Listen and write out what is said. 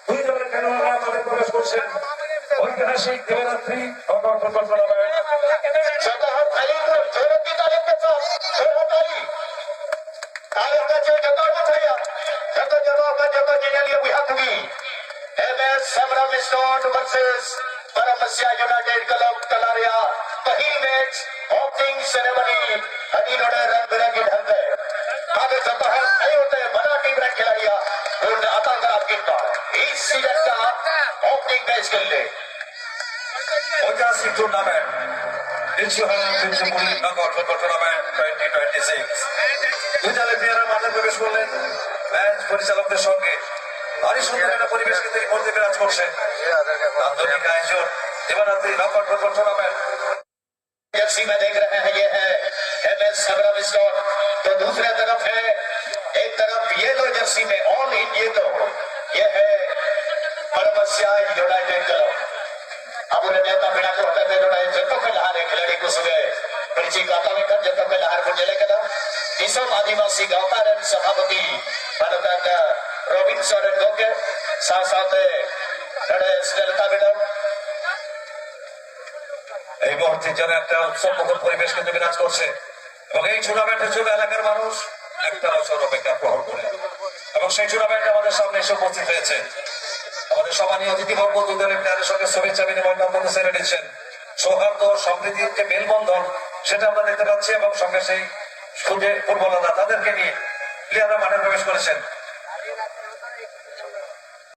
দুই দলের খেলোয়াড়রা আমাদের প্রবেশ করছেন ঐতিহাসিক দেবরাত্রি यूनाइटेड क्लब कलारिया पहली मैच ओपनिंग सेरेमनी अभी रंग बिरंगी ढंग है आगे चलता है सही होते हैं बड़ा टीम रन खिलाड़िया आतंकराज गिरता इस सीजन का ओपनिंग मैच खेल ले ঐতিহাসিক টুর্নামেন্ট টুর্নামেন্ট 2026 দুই দলের প্লেয়াররা মাঠে প্রবেশ করলেন ম্যাচ পরিচালকদের সঙ্গে ভারী সুন্দর একটা পরিবেশ কিন্তু এই মুহূর্তে বিরাজ করছে আন্তরিক আয়োজন देवरात्रि नॉकआउट फुटबॉल टूर्नामेंट जर्सी में देख रहे हैं ये है एमएस सबरम स्टोर तो दूसरे तरफ है एक तरफ ये लो जर्सी में ऑल इन ये है परमस्या यूनाइटेड क्लब अब उन्हें नेता बिना को होता है जतो के लहार खिलाड़ी को सुबह परिचय गाता में कर जतो के लहार को चले गया इसो आदिवासी गावकार सभापति भारत रोबिन सोरेन गोके साथ साथ लड़े स्टेलता मैडम এই মুহূর্তে যেন একটা উৎসবমুখর পরিবেশ কিন্তু বিরাজ করছে এবং এই টুর্নামেন্টের জন্য এলাকার মানুষ একটা বছর অপেক্ষা গ্রহণ করে এবং সেই টুর্নামেন্ট আমাদের সামনে এসে উপস্থিত হয়েছে আমাদের সম্মানীয় অতিথিবর্গ দুই দলের প্লেয়ারের সঙ্গে শুভেচ্ছা বিনিময় বক্তব্য ছেড়ে দিচ্ছেন সৌহার্দ্য সম্প্রীতির যে মেলবন্ধন সেটা আমরা দেখতে পাচ্ছি এবং সঙ্গে সেই ফুটবলাররা তাদেরকে নিয়ে প্লেয়াররা মাঠে প্রবেশ করেছেন